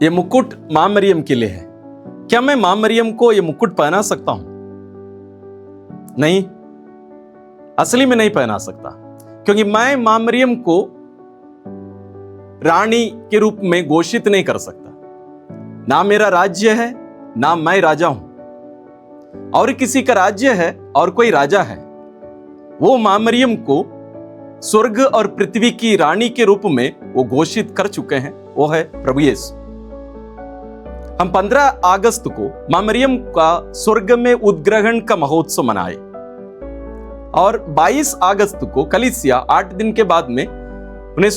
ये मुकुट मां मरियम के लिए है। क्या मैं मां मरियम को ये मुकुट पहना सकता हूं? नहीं, असली में नहीं पहना सकता, क्योंकि मैं मां मरियम को रानी के रूप में घोषित नहीं कर सकता। ना मेरा राज्य है, ना मैं राजा हूं। और किसी का राज्य है और कोई राजा है। वो मां मरियम को स्वर्ग और पृथ्वी की रानी के रूप में वो घोषित कर चुके हैं। वो है प्रभु यीशु। हम 15 अगस्त को मां मरियम का स्वर्ग में उद्ग्रहण का महोत्सव मनाए और 22 अगस्त को कलीसिया 8 दिन के बाद में उन्हें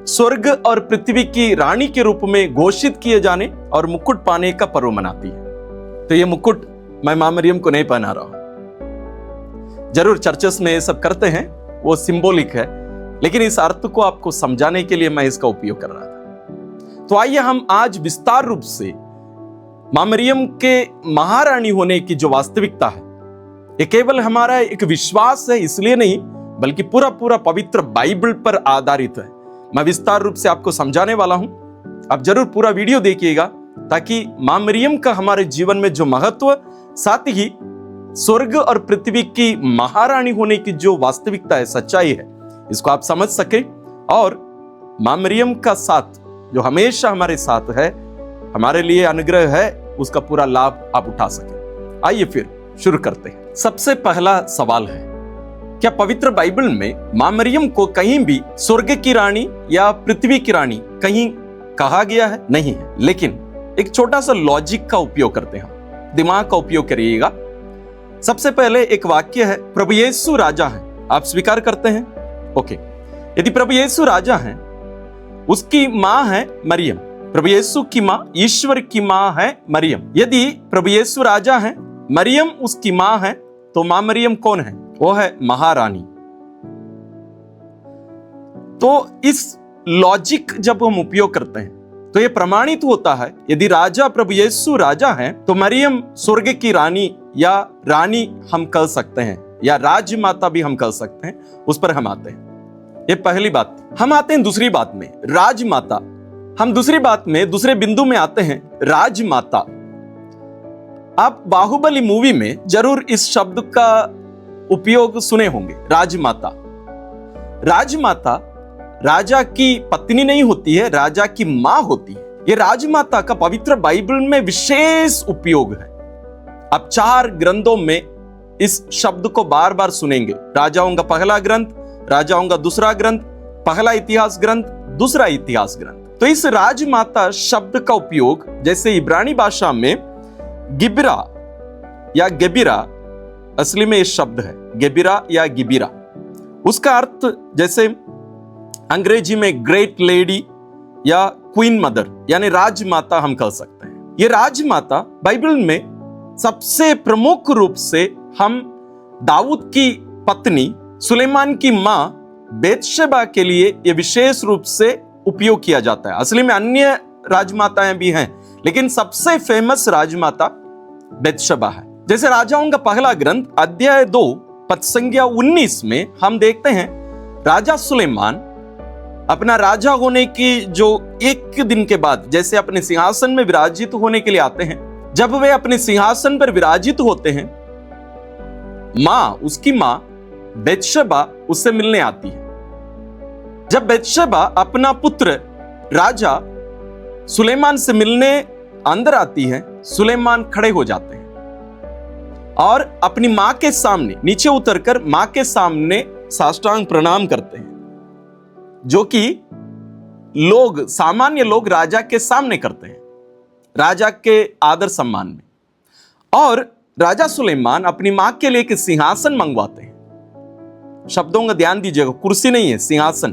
स्वर्ग और पृथ्वी की रानी के रूप में घोषित किए जाने और मुकुट पाने का पर्व मनाती है। तो ये मुकुट मैं मां मरियम को नहीं पहना रहा हूं। जरूर चर्चेस में ये सब करते हैं, वो सिंबॉलिक है, लेकिन इस अर्थ को आपको समझाने के लिए मैं इसका उपयोग कर रहा था। तो आइए हम आज विस्तार रूप से मां मरियम के महारानी होने की जो वास्तविकता है, ये केवल हमारा एक विश्वास है इसलिए नहीं, बल्कि पूरा पवित्र बाइबल पर आधारित है। मैं विस्तार रूप से आपको समझाने वाला हूं। आप जरूर पूरा वीडियो देखिएगा, ताकि मां मरियम का हमारे जीवन में जो महत्व, साथ ही स्वर्ग और पृथ्वी की महारानी होने की जो वास्तविकता है, सच्चाई है, इसको आप समझ सके और मां मरियम का साथ जो हमेशा हमारे साथ है, हमारे लिए अनुग्रह है, उसका पूरा लाभ आप उठा सके। आइए फिर शुरू करते हैं। सबसे पहला सवाल है, क्या पवित्र बाइबल में मां मरियम को कहीं भी स्वर्ग की रानी या पृथ्वी की रानी कहीं कहा गया है? नहीं है। लेकिन एक छोटा सा लॉजिक का उपयोग करते हैं, दिमाग का उपयोग करिएगा। सबसे पहले एक वाक्य है, प्रभु यीशु राजा है। आप स्वीकार करते हैं? ओके। यदि प्रभु यीशु राजा है, उसकी मां है मरियम। प्रभु यीशु की मां, ईश्वर की मां है मरियम। यदि प्रभु यीशु राजा है, मरियम उसकी मां है, तो मां मरियम कौन है? वो है महारानी। तो इस लॉजिक जब हम उपयोग करते हैं तो यह प्रमाणित होता है, यदि राजा प्रभु यीशु राजा है, तो मरियम स्वर्ग की रानी या रानी हम कह सकते हैं, या राजमाता भी हम कह सकते हैं। उस पर हम आते हैं। ये पहली बात। हम आते हैं दूसरी बात में, राजमाता। हम दूसरी बात में, दूसरे बिंदु में आते हैं, राजमाता। आप बाहुबली मूवी में जरूर इस शब्द का उपयोग सुने होंगे, राजमाता। राजमाता राजा की पत्नी नहीं होती है, राजा की मां होती है। यह राजमाता का पवित्र बाइबल में विशेष उपयोग है। आप 4 ग्रंथों में इस शब्द को बार बार सुनेंगे। राजाओं का पहला ग्रंथ, राजाओं का दूसरा ग्रंथ, पहला इतिहास ग्रंथ, दूसरा इतिहास ग्रंथ। तो इस राजमाता शब्द का उपयोग, जैसे इब्रानी भाषा में गिबरा या गेबिरा, असली में ये शब्द है गेबिरा या गिबिरा, उसका अर्थ जैसे अंग्रेजी में ग्रेट लेडी या क्वीन मदर, यानी राजमाता हम कह सकते हैं। ये राजमाता बाइबल में सबसे प्रमुख रूप से हम दाऊद की पत्नी सुलेमान की मां बेतशेबा के लिए ये विशेष रूप से उपयोग किया जाता है। असली में अन्य राजमाताएं भी हैं, लेकिन सबसे फेमस राजमाता बेतशेबा है। जैसे राजाओं का पहला ग्रंथ अध्याय 2 पद संख्या 19 में हम देखते हैं, राजा सुलेमान अपना राजा होने की जो 1 दिन के बाद, जैसे अपने सिंहासन में विराजित होने के लिए आते हैं, जब वे अपने सिंहासन पर विराजित होते हैं, उसकी मां बेतशेबा उससे मिलने आती है। जब बेतशेबा अपना पुत्र राजा सुलेमान से मिलने अंदर आती है, सुलेमान खड़े हो जाते हैं और अपनी मां के सामने नीचे उतरकर मां के सामने साष्टांग प्रणाम करते हैं, जो कि सामान्य लोग राजा के सामने करते हैं, राजा के आदर सम्मान में। और राजा सुलेमान अपनी मां के लिए एक सिंहासन मंगवाते हैं। शब्दों का ध्यान दीजिएगा, कुर्सी नहीं है, सिंहासन।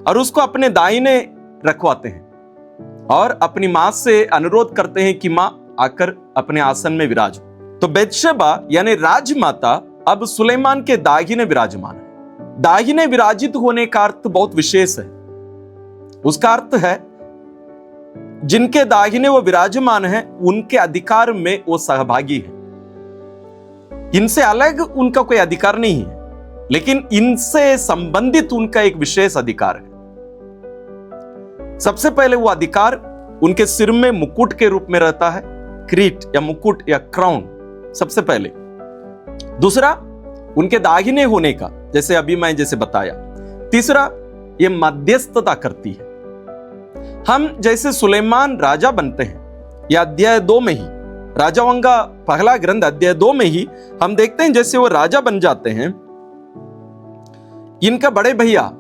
और उसको अपने दाहिने रखवाते हैं और अपनी मां से अनुरोध करते हैं कि मां आकर अपने आसन में विराजो। तो बेतशेबा यानी राजमाता अब सुलेमान के दाहिने विराजमान है। दाहिने विराजित होने का अर्थ बहुत विशेष है। उसका अर्थ है जिनके दाहिने वो विराजमान है, उनके अधिकार में वो सहभागी है। इनसे अलग उनका कोई अधिकार नहीं है, लेकिन इनसे संबंधित उनका एक विशेष अधिकार है। सबसे पहले वो अधिकार उनके सिर में मुकुट के रूप में रहता है, क्रीट या मुकुट या क्राउन सबसे पहले। दूसरा, उनके दाहिने होने का, जैसे अभी मैं जैसे बताया। तीसरा, ये मध्यस्थता करती है। हम जैसे सुलेमान राजा बनते हैं, या अध्याय 2 में ही, राजाओं का पहला ग्रंथ अध्याय 2 में ही हम देखते हैं जैसे वो राजा बन जाते हैं। इनका बड़े भैया,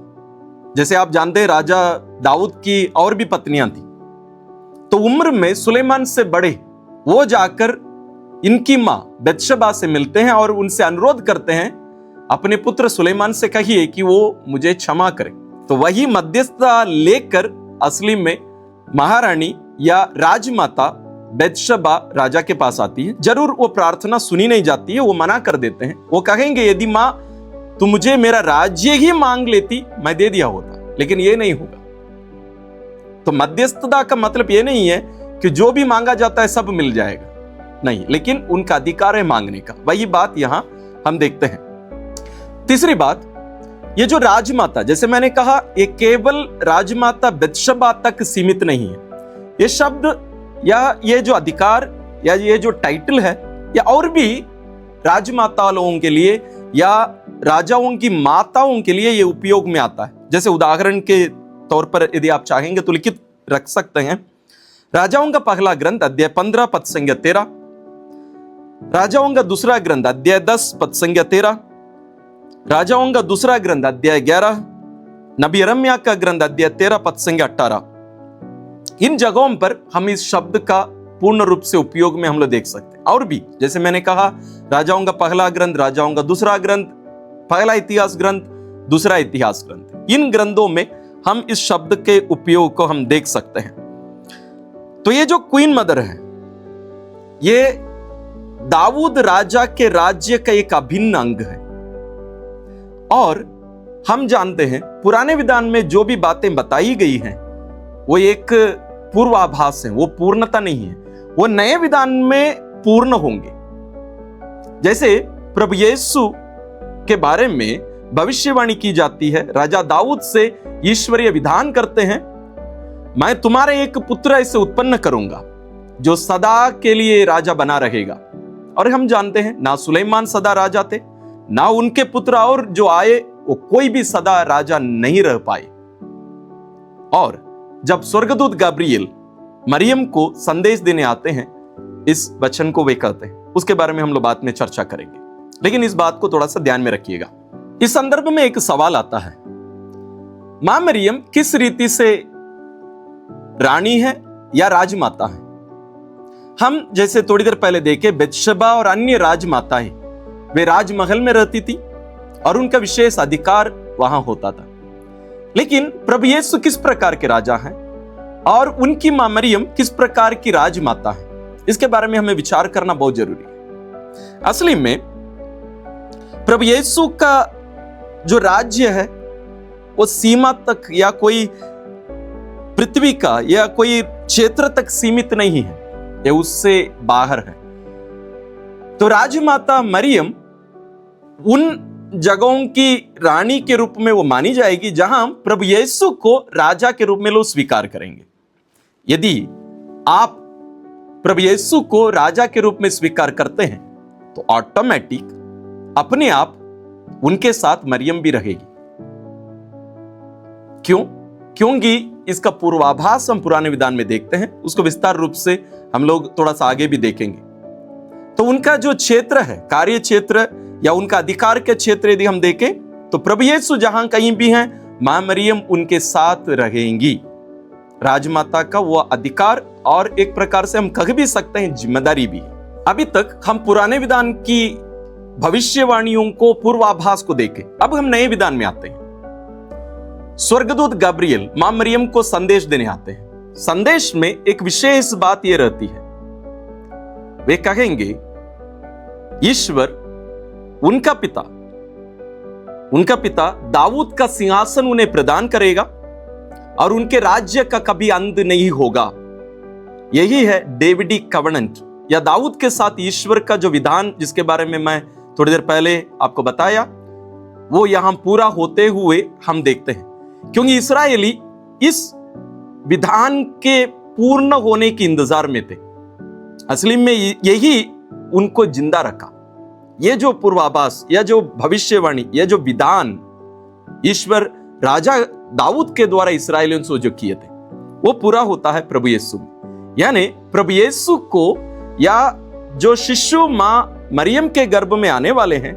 जैसे आप जानते हैं राजा दाऊद की और भी पत्नियां थी, तो उम्र में सुलेमान से बड़े वो जाकर इनकी मां बत्शबा से मिलते हैं और उनसे अनुरोध करते हैं, अपने पुत्र सुलेमान से कहिए कि वो मुझे क्षमा करे। तो वही मध्यस्थता लेकर असली में महारानी या राजमाता बत्शबा राजा के पास आती है। जरूर वो प्रार्थना सुनी नहीं जाती है, वो मना कर देते हैं। वो कहेंगे, यदि मां तू मुझे मेरा राज्य ही मांग लेती, मैं दे दिया होता, लेकिन ये नहीं होगा। तो मध्यस्थता का मतलब ये नहीं है कि जो भी मांगा जाता है सब मिल जाएगा, नहीं, लेकिन उनका अधिकार है मांगने का। वही बात यहां हम देखते हैं। तीसरी बात, ये जो राजमाता, जैसे मैंने कहा, ये केवल राजमाता बत्शबा तक सीमित नहीं है। ये शब्द या ये जो अधिकार या ये जो टाइटल है, या और भी राजमाता लोगों के लिए या राजाओं की माताओं के लिए ये उपयोग में आता है। जैसे उदाहरण के तौर पर यदि आप चाहेंगे तो लिखित रख सकते हैं। राजाओं का पहला ग्रंथ अध्याय 15 पद संख्या 13, राजाओं का दूसरा ग्रंथ अध्याय 10 पद संख्या 13, राजाओं का दूसरा ग्रंथ अध्याय 11, नबी यिर्मयाह का ग्रंथ अध्याय 13 पद संख्या 18। इन जगहों पर हम इस शब्द का पूर्ण रूप से उपयोग में हम लोग देख सकते हैं। और भी, जैसे मैंने कहा, राजाओं का पहला ग्रंथ, राजाओं का दूसरा ग्रंथ, पहला इतिहास ग्रंथ, दूसरा इतिहास ग्रंथ, इन ग्रंथों में हम इस शब्द के उपयोग को हम देख सकते हैं। तो ये जो क्वीन मदर है, ये दाऊद राजा के राज्य का एक अभिन्न अंग है। और हम जानते हैं पुराने विधान में जो भी बातें बताई गई हैं वो एक पूर्वाभास है, वो पूर्णता नहीं है, वो नए विधान में पूर्ण होंगे। जैसे प्रभु यीशु के बारे में भविष्यवाणी की जाती है, राजा दाऊद से ईश्वरीय विधान करते हैं, मैं तुम्हारे एक पुत्र ऐसे उत्पन्न करूंगा जो सदा के लिए राजा बना रहेगा। और हम जानते हैं ना सुलेमान सदा राजा थे, ना उनके पुत्र और जो आए वो कोई भी सदा राजा नहीं रह पाए। और जब स्वर्गदूत गब्रिएल मरियम को संदेश देने आते हैं, इस वचन को वे कहते हैं, उसके बारे में हम लोग बाद में चर्चा करेंगे, लेकिन इस बात को थोड़ा सा ध्यान में रखिएगा। इस संदर्भ में एक सवाल आता है, मां मरियम किस रीति से रानी है या राजमाता है? हम जैसे थोड़ी देर पहले देखे, बत्शबा और अन्य राजमाताएं वे राजमहल में रहती थी और उनका विशेष अधिकार वहां होता था। लेकिन प्रभु यीशु किस प्रकार के राजा हैं और उनकी मां मरियम किस प्रकार की राजमाता है, इसके बारे में हमें विचार करना बहुत जरूरी है। असली में प्रभु यीशु का जो राज्य है वो सीमा तक या कोई पृथ्वी का या कोई क्षेत्र तक सीमित नहीं है, ये उससे बाहर है। तो राजमाता मरियम उन जगहों की रानी के रूप में वो मानी जाएगी जहां प्रभु यीशु को राजा के रूप में लोग स्वीकार करेंगे। यदि आप प्रभु यीशु को राजा के रूप में स्वीकार करते हैं तो ऑटोमेटिक अपने आप उनके साथ मरियम भी रहेगी। क्यों? क्योंकि इसका पूर्वाभास हम पुराने विधान में देखते हैं, उसको विस्तार रूप से हम लोग थोड़ा सा आगे भी देखेंगे। तो उनका जो क्षेत्र है, कार्य क्षेत्र या उनका अधिकार के क्षेत्र यदि हम देखें तो प्रभु यीशु जहां कहीं भी हैं, मां मरियम उनके साथ रहेंगी। राजमाता का वो अधिकार और एक प्रकार से हम कह भी सकते हैं जिम्मेदारी भी है। अभी तक हम पुराने विधान की भविष्यवाणियों को, पूर्वाभास को देखे। अब हम नए विधान में आते हैं। स्वर्गदूत गब्रिएल मां मरियम को संदेश देने आते हैं। संदेश में एक विशेष बात यह रहती है, वे कहेंगे ईश्वर उनका पिता दाऊद का सिंहासन उन्हें प्रदान करेगा और उनके राज्य का कभी अंत नहीं होगा। यही है डेविडी कवनेंट या दाऊद के साथ ईश्वर का जो विधान, जिसके बारे में मैं थोड़ी देर पहले आपको बताया, वो यहां पूरा होते हुए हम देखते हैं। क्योंकि इस्राएली इस विधान के पूर्ण होने के इंतजार में थे। असली में यही उनको जिंदा रखा। ये जो पूर्वाभास या जो भविष्यवाणी या जो विधान ईश्वर राजा दाऊद के द्वारा इस्राएलियों से जो किए थे वो पूरा होता है प्रभु यीशु में। यानी प्रभु यीशु को या जो शिशु मां मरियम के गर्भ में आने वाले हैं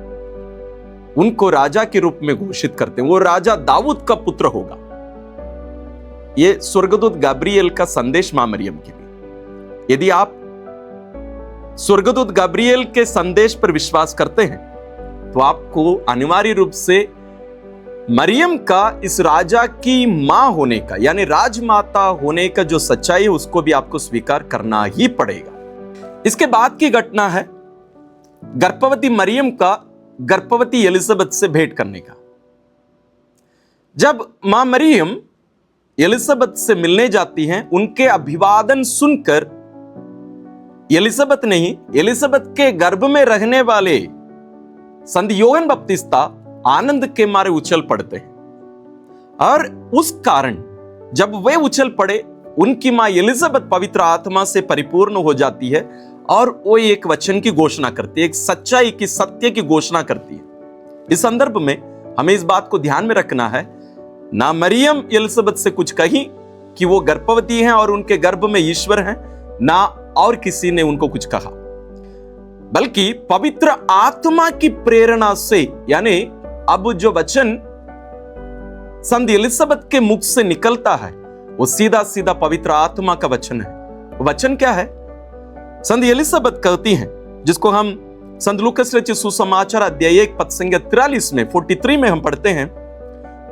उनको राजा के रूप में घोषित करते हैं। वो राजा दाऊद का पुत्र होगा। ये स्वर्गदूत गब्रिएल का संदेश मां मरियम के लिए। यदि आप स्वर्गदूत गब्रिएल के संदेश पर विश्वास करते हैं तो आपको अनिवार्य रूप से मरियम का इस राजा की मां होने का यानी राजमाता होने का जो सच्चाई है उसको भी आपको स्वीकार करना ही पड़ेगा। इसके बाद की घटना है गर्भवती मरियम का गर्भवती एलिजाबेथ से भेंट करने का। जब मां मरियम एलिजाबेथ से मिलने जाती हैं, उनके अभिवादन सुनकर एलिजाबेथ नहीं, एलिजाबेथ के गर्भ में रहने वाले संत योहन बपतिस्ता आनंद के मारे उछल पड़ते हैं। और उस कारण जब वे उछल पड़े, उनकी मां एलिजाबेथ पवित्र आत्मा से परिपूर्ण हो जाती है और वो एक वचन की घोषणा करती है, एक सच्चाई की, सत्य की घोषणा करती है। इस संदर्भ में हमें इस बात को ध्यान में रखना है, ना मरियम एलिजाबेथ से कुछ कही कि वो गर्भवती हैं और उनके गर्भ में ईश्वर हैं, ना और किसी ने उनको कुछ कहा, बल्कि पवित्र आत्मा की प्रेरणा से, यानी अब जो वचन संत एलिजाबेथ के मुख से निकलता है वो सीधा सीधा पवित्र आत्मा का वचन है। वचन क्या है? संत एलिजाबेथ कहती हैं, जिसको हम संत लूकास रचित सुसमाचार अध्याय 1 पद संख्या 43 में 43 में हम पढ़ते हैं,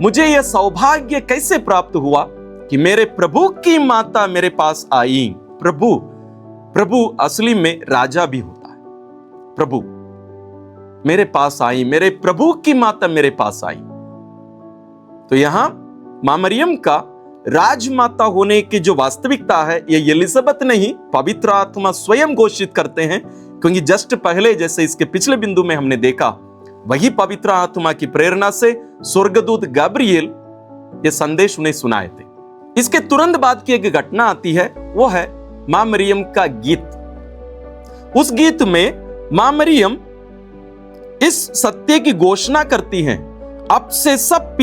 मुझे यह सौभाग्य कैसे प्राप्त हुआ कि मेरे प्रभु की माता मेरे पास आई। प्रभु असली में राजा भी होता है। प्रभु मेरे पास आई, मेरे प्रभु की माता मेरे पास आई। तो यहां मां मरियम का राजमाता होने की जो वास्तविकता है ये एलिजाबेथ नहीं, पवित्र आत्मा स्वयं घोषित करते हैं, क्योंकि जस्ट पहले जैसे इसके पिछले बिंदु में हमने देखा, वही पवित्र आत्मा की प्रेरणा से स्वर्गदूत गब्रिएल ये संदेश उन्हें सुनाए थे। इसके तुरंत बाद की एक घटना आती है, वो है मां मरियम का गीत। उस गीत में मां मरियम इस सत्य की घोषणा करती हैं, अब से सब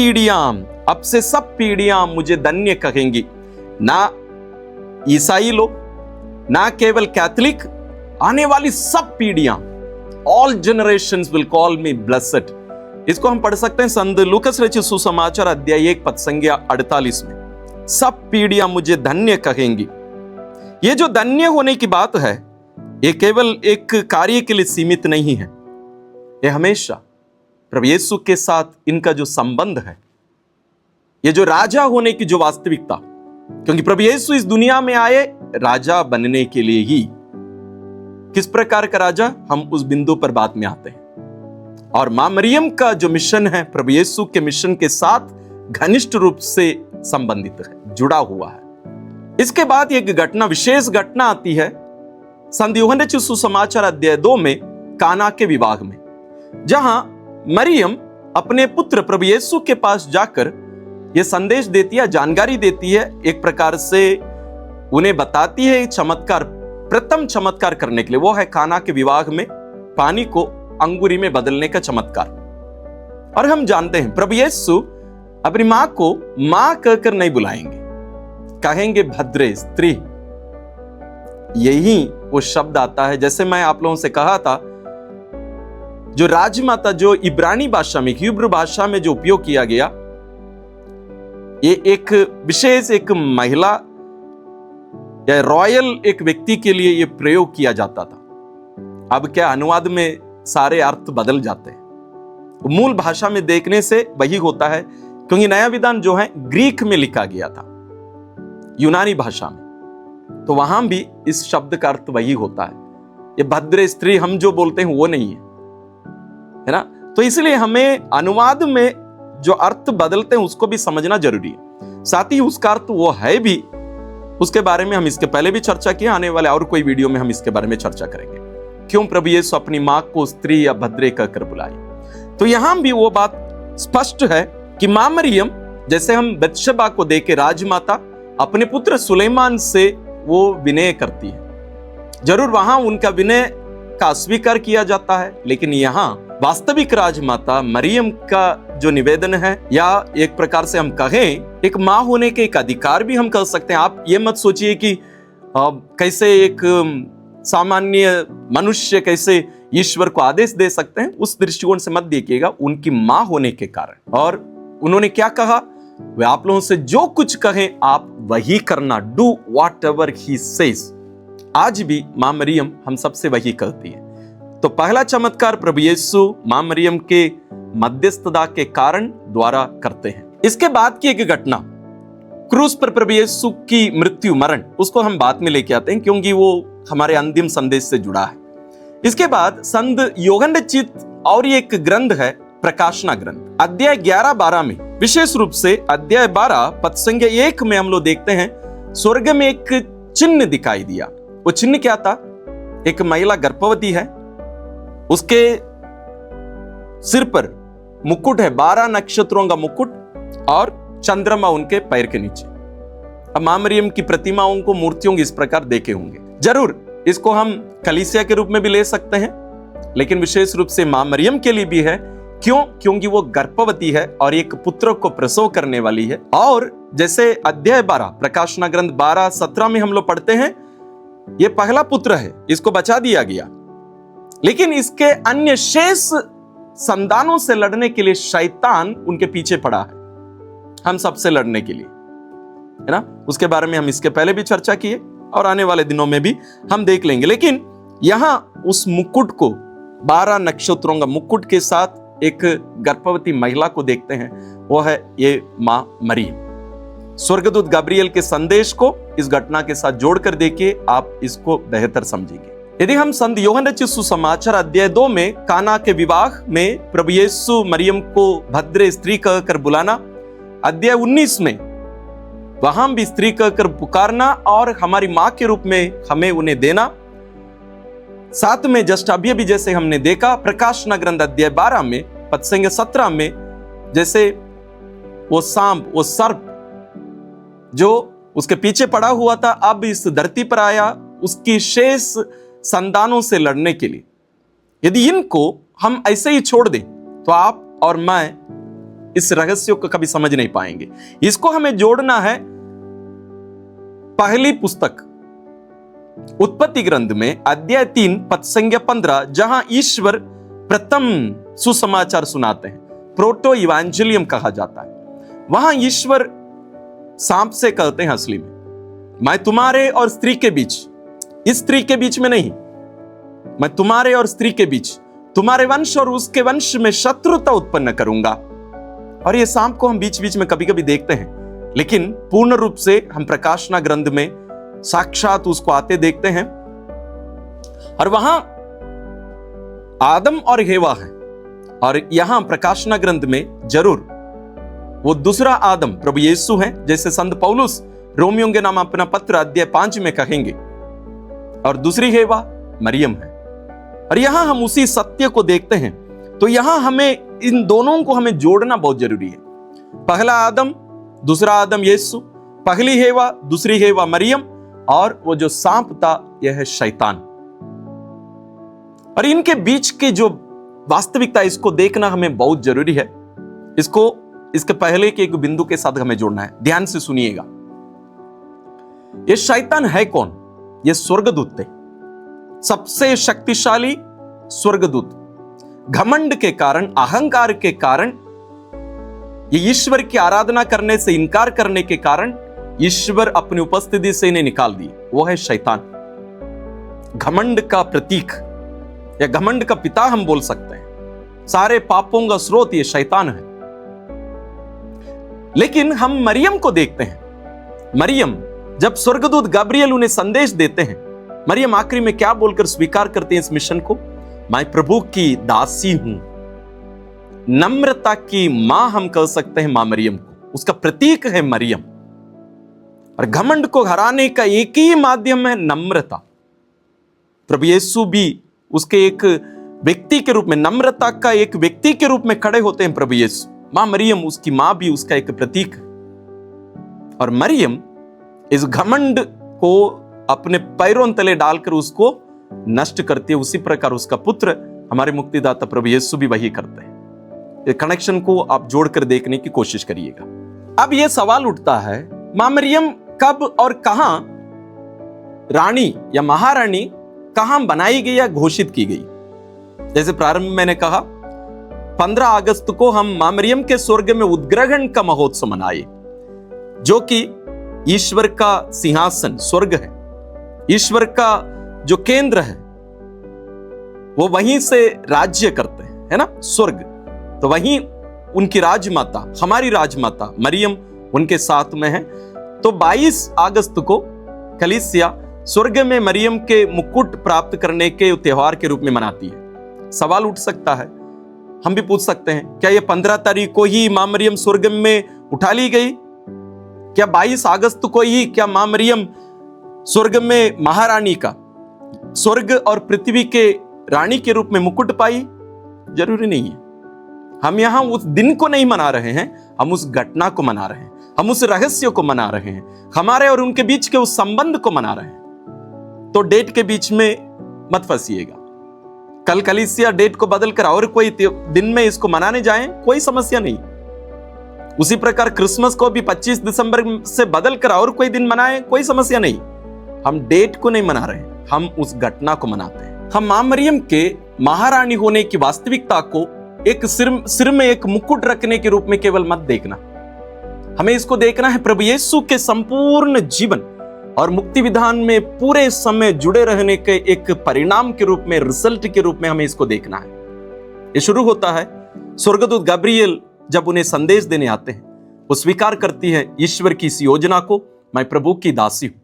पीढ़ियां मुझे धन्य कहेंगी। ना ईसाई लोग, ना केवल कैथोलिक, आने वाली सब पीढ़ियां, all generations will call me blessed. इसको हम पढ़ सकते हैं संत लूकास रचित सुसमाचार अध्याय 1 पद संख्या 48 में, सब पीढ़ियां मुझे धन्य कहेंगी। ये जो धन्य होने की बात है ये केवल एक कार्य के लिए सीमित नहीं है, ये हमेशा प्रभु यीशु के साथ इनका जो संबंध है, ये जो राजा होने की जो वास्तविकता, क्योंकि प्रभु यीशु इस दुनिया में आए राजा बनने के लिए ही। किस प्रकार का राजा, हम उस बिंदु पर बाद में आते हैं। और मां मरियम का जो मिशन है प्रभु यीशु के मिशन के साथ घनिष्ठ रूप से संबंधित है, जुड़ा हुआ है। इसके बाद एक घटना, विशेष घटना आती है संत यूहन्ना रचित सुसमाचार अध्याय 2 में, काना के विवाह में, जहां मरियम अपने पुत्र प्रभु यीशु के पास जाकर यह संदेश देती है, जानकारी देती है, एक प्रकार से उन्हें बताती है चमत्कार, प्रथम चमत्कार करने के लिए, वो है काना के विवाह में पानी को अंगूरी में बदलने का चमत्कार। और हम जानते हैं प्रभु यीशु अपनी मां को मां कहकर नहीं बुलाएंगे, कहेंगे भद्रे स्त्री। यही वो शब्द आता है, जैसे मैं आप लोगों से कहा था, जो राजमाता जो इब्रानी भाषा में, हिब्रू भाषा में जो उपयोग किया गया, ये एक विशेष एक महिला या रॉयल एक व्यक्ति के लिए ये प्रयोग किया जाता था। अब क्या अनुवाद में सारे अर्थ बदल जाते हैं। मूल भाषा में देखने से वही होता है, क्योंकि नया विधान जो है ग्रीक में लिखा गया था, यूनानी भाषा में, तो वहां भी इस शब्द का अर्थ वही होता है। ये भद्र स्त्री हम जो बोलते हैं वो नहीं है ना। तो इसलिए हमें अनुवाद में जो अर्थ बदलते हैं उसको भी समझना जरूरी है। साथ ही उसका अर्थ वो है भी, उसके बारे में हम इसके पहले भी चर्चा किया, आने वाले और कोई वीडियो में हम इसके बारे में चर्चा करेंगे, क्यों प्रभु यीशु अपनी मां को स्त्री या भद्रे कहकर बुलाई। तो यहां भी वो बात स्पष्ट है कि मां मरियम, जैसे हम बत्शबा को देखे राजमाता अपने पुत्र सुलेमान से वो विनय करती है। जरूर वहां उनका विनय का अस्वीकार किया जाता है, लेकिन यहाँ वास्तविक राजमाता मरियम का जो निवेदन है, या एक प्रकार से हम कहें एक माँ होने के एक अधिकार भी हम कह सकते हैं। आप ये मत सोचिए कि कैसे एक सामान्य मनुष्य कैसे ईश्वर को आदेश दे सकते हैं, उस दृष्टिकोण से मत देखिएगा। उनकी माँ होने के कारण, और उन्होंने क्या कहा, वे आप लोगों से जो कुछ कहें आप वही करना, do what ever he says. आज भी मां मरियम हम सबसे वही कहती है। तो पहला चमत्कार प्रभु यीशु मां मरियम के मध्यस्थता के कारण द्वारा करते हैं। इसके बाद की एक घटना, क्रूस पर प्रभु यीशु की मृत्यु मरण, उसको हम बाद में लेके आते हैं क्योंकि वो हमारे अंतिम संदेश से जुड़ा है। इसके बाद संत यूहन्ना रचित और एक ग्रंथ है प्रकाशना ग्रंथ, अध्याय 11-12 में, विशेष रूप से अध्याय 12 पद संख्या 1 में हम लोग देखते हैं स्वर्ग में एक चिन्ह दिखाई दिया। वो चिन्ह क्या था? एक महिला गर्भवती है, उसके सिर पर मुकुट है, 12 नक्षत्रों का मुकुट, और चंद्रमा उनके पैर के नीचे। अब मां मरियम की प्रतिमाओं को, मूर्तियों को इस प्रकार देखे होंगे। जरूर इसको हम कलीसिया के रूप में भी ले सकते हैं, लेकिन विशेष रूप से मां मरियम के लिए भी है। क्यों? क्योंकि वो गर्भवती है और एक पुत्र को प्रसव करने वाली है। और जैसे अध्याय 12 प्रकाशना ग्रंथ 12-17 में हम लोग पढ़ते हैं, ये पहला पुत्र है, इसको बचा दिया गया, लेकिन इसके अन्य शेष संतानों से लड़ने के लिए शैतान उनके पीछे पड़ा है, हम सबसे लड़ने के लिए, है ना। उसके बारे में हम इसके पहले भी चर्चा किए और आने वाले दिनों में भी हम देख लेंगे। लेकिन यहां उस मुकुट को, 12 नक्षत्रों का मुकुट के साथ एक गर्भवती महिला को देखते हैं, वो है ये मां मरियम। स्वर्गदूत गब्रियल के संदेश को इस घटना के साथ जोड़कर देखिए, आप इसको बेहतर समझेंगे। यदि हम संत यूहन्ना रचित सुसमाचार अध्याय 2 में काना के विवाह में प्रभु यीशु मरियम को भद्र स्त्री कहकर बुलाना, अध्याय 19 में वहां भी स्त्री कहकर पुकारना और हमारी मां के रूप में हमें उन्हें देना, साथ में जस्ट अभी भी जैसे हमने देखा प्रकाशना ग्रंथ अध्याय 12 में पद संख्या 17 में, जैसे वो सांप, वो सर्प जो उसके पीछे पड़ा हुआ था, अब इस धरती पर आया उसकी शेष संतानों से लड़ने के लिए। यदि इनको हम ऐसे ही छोड़ दें तो आप और मैं इस रहस्य को कभी समझ नहीं पाएंगे। इसको हमें जोड़ना है पहली पुस्तक उत्पत्ति ग्रंथ में अध्याय 3 पद संख्या 15, जहां ईश्वर प्रथम सुसमाचार सुनाते हैं, प्रोटो इवेंजेलियम कहा जाता है। वहां ईश्वर सांप से कहते हैं असली में, मैं तुम्हारे और स्त्री के बीच, इस स्त्री के बीच में नहीं, मैं तुम्हारे और स्त्री के बीच, तुम्हारे वंश और उसके वंश में शत्रुता उत्पन्न करूंगा। और ये सांप को हम बीच बीच में कभी कभी देखते हैं, लेकिन पूर्ण रूप से हम प्रकाशना ग्रंथ में साक्षात उसको आते देखते हैं। और वहां आदम और हेवा है, और यहां प्रकाशना ग्रंथ में जरूर वो दूसरा आदम प्रभु यीशु है, जैसे संत पौलुस रोमियों के नाम अपना पत्र अध्याय 5 में कहेंगे, और दूसरी हेवा मरियम है। और यहां हम उसी सत्य को देखते हैं। तो यहां हमें इन दोनों को हमें जोड़ना बहुत जरूरी है। पहला आदम, दूसरा आदम यीशु, पहली हेवा, दूसरी हेवा मरियम, और वो जो सांप था यह है शैतान। और इनके बीच की जो वास्तविकता, इसको देखना हमें बहुत जरूरी है। इसको इसके पहले के एक बिंदु के साथ हमें जोड़ना है, ध्यान से सुनिएगा। ये शैतान है कौन? ये स्वर्गदूत थे, सबसे शक्तिशाली स्वर्गदूत। घमंड के कारण, अहंकार के कारण, ये ईश्वर की आराधना करने से इनकार करने के कारण ईश्वर अपनी उपस्थिति से इन्हें निकाल दिए। वो है शैतान, घमंड का प्रतीक या घमंड का पिता हम बोल सकते हैं। सारे पापों का स्रोत ये शैतान है। लेकिन हम मरियम को देखते हैं। मरियम, जब स्वर्गदूत गब्रियल उन्हें संदेश देते हैं, मरियम आखिरी में क्या बोलकर स्वीकार करते हैं इस मिशन को? मैं प्रभु की दासी हूं। नम्रता की मां हम कह सकते हैं मां मरियम को, उसका प्रतीक है मरियम। और घमंड को हराने का एक ही माध्यम है नम्रता। प्रभु यीशु भी उसके एक व्यक्ति के रूप में, नम्रता का एक व्यक्ति के रूप में खड़े होते हैं प्रभु यीशु। मां मरियम, उसकी मां भी उसका एक प्रतीक है। और मरियम इस घमंड को अपने पैरों तले डालकर उसको नष्ट करती है। उसी प्रकार उसका पुत्र हमारे मुक्तिदाता प्रभु यीशु भी वही करते हैं। ये कनेक्शन को आप जोड़कर देखने की कोशिश करिएगा। अब यह सवाल उठता है, मां मरियम कब और कहां रानी या महारानी कहां बनाई गई या घोषित की गई? जैसे प्रारंभ में मैंने कहा 15 अगस्त को हम मां मरियम के स्वर्ग में उद्ग्रहण का महोत्सव मनाए, जो कि ईश्वर का सिंहासन स्वर्ग है, ईश्वर का जो केंद्र है वो वहीं से राज्य करते हैं, है ना, स्वर्ग। तो वहीं उनकी राजमाता, हमारी राजमाता मरियम उनके साथ में है। तो 22 अगस्त को कलीसिया स्वर्ग में मरियम के मुकुट प्राप्त करने के त्योहार के रूप में मनाती है। सवाल उठ सकता है, हम भी पूछ सकते हैं, क्या ये 15 तारीख को ही मां मरियम स्वर्ग में उठा ली गई? क्या 22 अगस्त को ही क्या मां मरियम स्वर्ग में महारानी का, स्वर्ग और पृथ्वी के रानी के रूप में मुकुट पाई? जरूरी नहीं है। हम यहां उस दिन को नहीं मना रहे हैं, हम उस घटना को मना रहे हैं, हम उस रहस्य को मना रहे हैं, हमारे और उनके बीच के उस संबंध को मना रहे हैं। तो डेट के बीच में मत फंसिएगा। कल कलीसिया डेट को बदलकर और कोई दिन में इसको मनाने जाएं, कोई समस्या नहीं। उसी प्रकार क्रिसमस को भी 25 दिसंबर से बदलकर और कोई दिन मनाएं, कोई समस्या नहीं। हम डेट को नहीं मना रहे, हम उस घटना को मनाते हैं। हम मां मरियम के महारानी होने की वास्तविकता को एक सिर में एक मुकुट रखने के रूप में केवल मत देखना। हमें इसको देखना है प्रभु यीशु के संपूर्ण जीवन और मुक्ति विधान में पूरे समय जुड़े रहने के एक परिणाम के रूप में, रिजल्ट के रूप में हमें इसको देखना है। ये शुरू होता है स्वर्गदूत गब्रिएल जब उन्हें संदेश देने आते हैं, वो स्वीकार करती है ईश्वर की इस योजना को, मैं प्रभु की दासी हूं।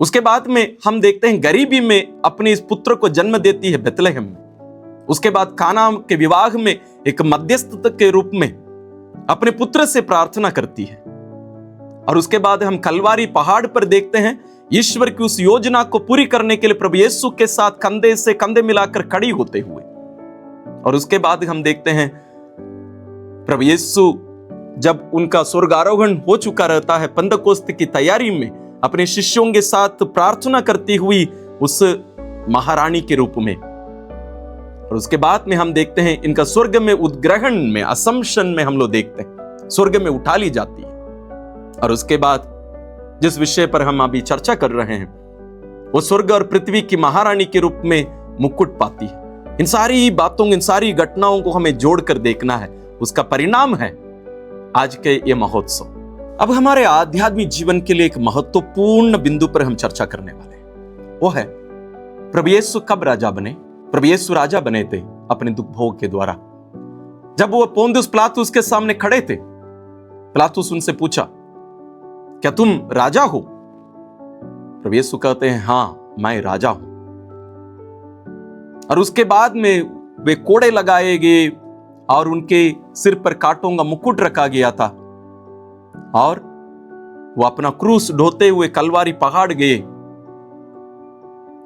उसके बाद में हम देखते हैं गरीबी में अपने इस पुत्र को जन्म देती है बेतलहम में। उसके बाद काना के विवाह में एक मध्यस्थ के रूप में अपने पुत्र से प्रार्थना करती है। और उसके बाद हम कलवारी पहाड़ पर देखते हैं ईश्वर की उस योजना को पूरी करने के लिए प्रभु यीशु के साथ कंधे से कंधे मिलाकर खड़ी होते हुए। और उसके बाद हम देखते हैं प्रभु यीशु जब उनका स्वर्गारोहण हो चुका रहता है, पेंतकोस्त की तैयारी में अपने शिष्यों के साथ प्रार्थना करती हुई उस महारानी के रूप में। और उसके बाद में हम देखते हैं इनका स्वर्ग में उद्ग्रहण में, असम्पशन में हम लोग देखते हैं स्वर्ग में उठा ली जाती है। और उसके बाद जिस विषय पर हम अभी चर्चा कर रहे हैं, वो स्वर्ग और पृथ्वी की महारानी के रूप में मुकुट पाती है। इन सारी बातों, इन सारी घटनाओं को हमें जोड़कर देखना है, उसका परिणाम है आज के ये महोत्सव। अब हमारे आध्यात्मिक जीवन के लिए एक महत्वपूर्ण बिंदु पर हम चर्चा करने वाले हैं, वो है प्रभु यीशु कब राजा बने? प्रभु यीशु राजा बने थे अपने दुख भोग के द्वारा। जब वो पोंतियुस पिलातुस के सामने खड़े थे, पिलातुस उनसे पूछा, क्या तुम राजा हो? प्रभु यीशु कहते हैं, हां मैं राजा हूं। और उसके बाद में वे कोड़े लगाए गए और उनके सिर पर कांटों का मुकुट रखा गया था, और वो अपना क्रूस ढोते हुए कलवारी पहाड़ गए,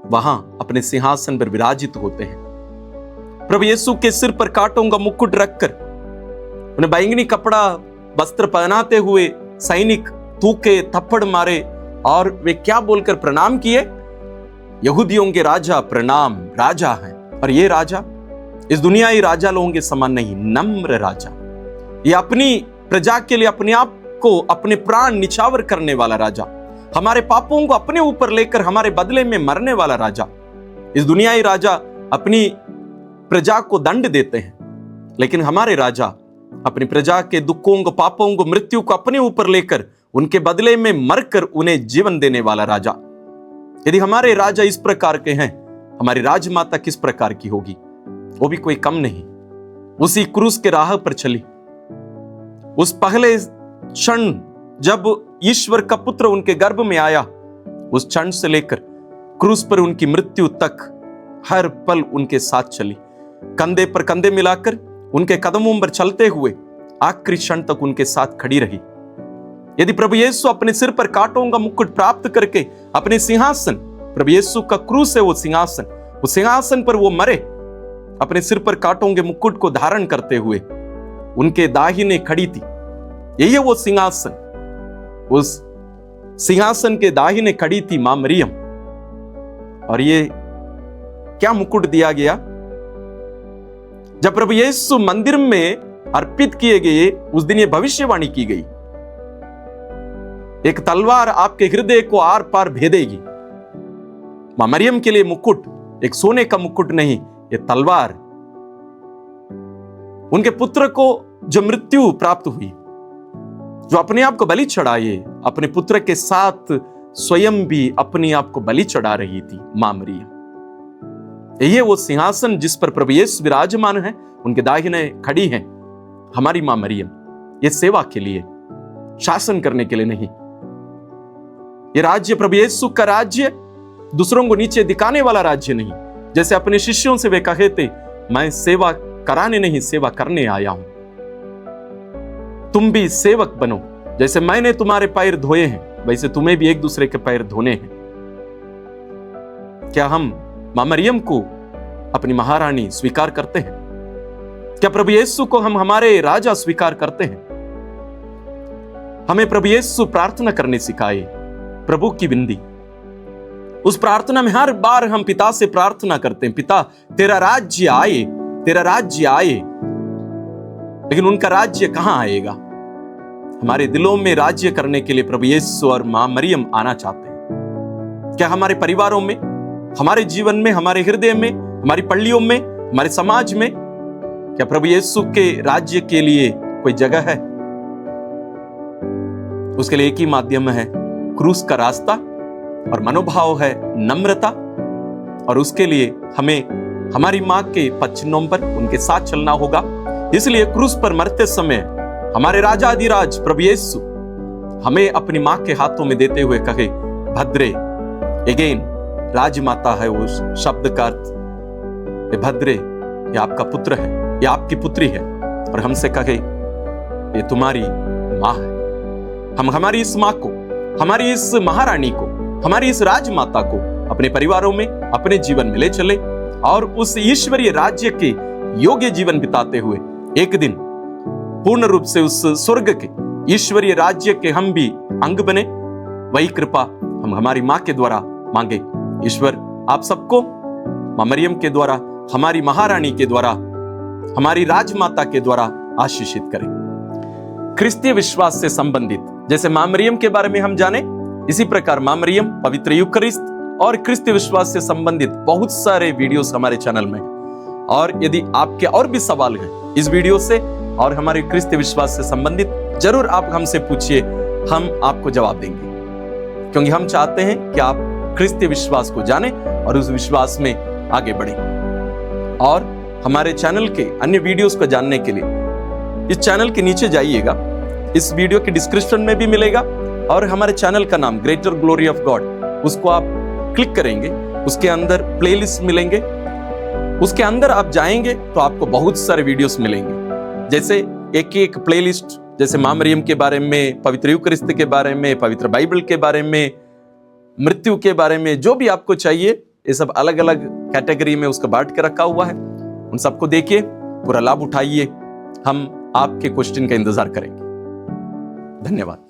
वहां अपने सिंहासन पर विराजित होते हैं। प्रभु यीशु के सिर पर कांटों का मुकुट रखकर उन्हें बैंगनी कपड़ा वस्त्र पहनाते हुए सैनिक थूके, थप्पड़ मारे, और वे क्या बोलकर प्रणाम किए? यहूदियों के राजा प्रणाम, राजा है। और ये राजा इस दुनियाई राजा लोगों के समान नहीं, नम्र राजा, ये अपनी प्रजा के लिए अपने आप को, अपने प्राण निछावर करने वाला राजा, हमारे पापों को अपने ऊपर लेकर हमारे बदले में मरने वाला राजा। इस दुनियाई राजा अपनी प्रजा को दंड देते हैं, लेकिन हमारे राजा अपनी प्रजा के दुखों को, पापों को, मृत्यु को अपने ऊपर लेकर उनके बदले में मरकर उन्हें जीवन देने वाला राजा। यदि हमारे राजा इस प्रकार के हैं, हमारी राजमाता किस प्रकार की होगी? वो भी कोई कम नहीं, उसी क्रूस के राह पर चली। उस पहले क्षण जब ईश्वर का पुत्र उनके गर्भ में आया, उस क्षण से लेकर क्रूस पर उनकी मृत्यु तक हर पल उनके साथ चली, कंधे पर कंधे मिलाकर उनके कदमों पर चलते हुए आखिरी क्षण तक उनके साथ खड़ी रही। यदि प्रभु यीशु अपने सिर पर कांटों का मुकुट प्राप्त करके अपने सिंहासन, प्रभु यीशु का क्रूस है वो सिंहासन, उस सिंहासन पर वो मरे अपने सिर पर कांटों के मुकुट को धारण करते हुए, उनके दाहिने खड़ी थी। यही है वो सिंहासन, उस सिंहासन के दाहिने खड़ी थी मां मरियम, और ये क्या मुकुट दिया गया? जब प्रभु यीशु मंदिर में अर्पित किए गए उस दिन ये भविष्यवाणी की गई, एक तलवार आपके हृदय को आर पार भेदेगी। मां मरियम के लिए मुकुट एक सोने का मुकुट नहीं, ये तलवार। उनके पुत्र को जो मृत्यु प्राप्त हुई, जो अपने आप को बलि चढ़ाए, अपने पुत्र के साथ स्वयं भी अपने आप को बलि चढ़ा रही थी मां मरियम। ये वो सिंहासन जिस पर प्रभु यीशु विराजमान है, उनके दाहिने खड़ी है हमारी मां मरियम। ये सेवा के लिए, शासन करने के लिए नहीं। ये राज्य प्रभु यीशु का राज्य दूसरों को नीचे दिखाने वाला राज्य नहीं। जैसे अपने शिष्यों से वे कहे थे, मैं सेवा कराने नहीं, सेवा करने आया हूं। तुम भी सेवक बनो। जैसे मैंने तुम्हारे पैर धोए हैं, वैसे तुम्हें भी एक दूसरे के पैर धोने हैं। क्या हम मां मरियम को अपनी महारानी स्वीकार करते हैं? क्या प्रभु यीशु को हम हमारे राजा स्वीकार करते हैं? हमें प्रभु यीशु प्रार्थना करने सिखाए, प्रभु की विनती। उस प्रार्थना में हर बार हम पिता से प्रार्थना करते हैं, पिता तेरा राज्य आए, तेरा राज्य आए। लेकिन उनका राज्य कहां आएगा? हमारे दिलों में राज्य करने के लिए प्रभु यीशु और मां मरियम आना चाहते हैं। क्या हमारे परिवारों में, हमारे जीवन में, हमारे हृदय में, हमारी पल्लियों में, हमारे समाज में, क्या प्रभु यीशु के राज्य के लिए कोई जगह है? उसके लिए एक ही माध्यम है, क्रूस का रास्ता, और मनोभाव है नम्रता। और उसके लिए हमें हमारी मां के पदचिन्हों पर उनके साथ चलना होगा। इसलिए क्रूस पर मरते समय हमारे राजा अधिराज प्रभु यीशु हमें अपनी मां के हाथों में देते हुए कहे, भद्रे। अगेन राजमाता है उस शब्द का अर्थ। ये भद्रे, ये आपका पुत्र है, ये आपकी पुत्री है। और हमसे कहे, ये तुम्हारी मां है। हम हमारी इस मां को, हमारी इस महारानी को, हमारी इस राजमाता को अपने परिवारों में, अपने जीवन में ले चले, और उस ईश्वरीय राज्य के योग्य जीवन बिताते हुए एक दिन पूर्ण रूप से उस स्वर्ग के ईश्वरीय राज्य के हम भी अंग बने। वही कृपा हम हमारी मां के द्वारा मांगे। ईश्वर आप सबको मां मरियम के द्वारा, हमारी महारानी के द्वारा, हमारी राजमाता के द्वारा आशीषित करें। क्रिस्तीय विश्वास से संबंधित जैसे मां मरियम के बारे में हम जाने, इसी प्रकार मां मरियम, पवित्र यूकरिस्त और क्रिस्तीय विश्वास से संबंधित बहुत सारे वीडियोस हमारे चैनल में। और यदि आपके और भी सवाल हैं इस वीडियो से और हमारे क्रिस्तीय विश्वास से संबंधित, जरूर आप हमसे पूछिए, हम आपको जवाब देंगे। क्योंकि हम चाहते हैं कि आप क्रिस्तीय विश्वास को जानें और उस विश्वास में आगे बढ़ें। और हमारे चैनल के अन्य वीडियोस को जानने के लिए इस चैनल के नीचे जाइएगा, इस वीडियो के डिस्क्रिप्शन में भी मिलेगा, और हमारे चैनल का नाम ग्रेटर ग्लोरी ऑफ गॉड, उसको आप क्लिक करेंगे, उसके अंदर प्लेलिस्ट मिलेंगे। उसके अंदर आप जाएंगे तो आपको बहुत सारे वीडियोस मिलेंगे। जैसे एक एक प्लेलिस्ट, जैसे मां मरियम के बारे में, पवित्र यूकरिस्त के बारे में, पवित्र बाइबल के बारे में, मृत्यु के बारे में, जो भी आपको चाहिए, ये सब अलग अलग कैटेगरी में उसका बांट के रखा हुआ है। उन सबको देखिए, पूरा लाभ उठाइए। हम आपके क्वेश्चन का इंतजार करेंगे। धन्यवाद।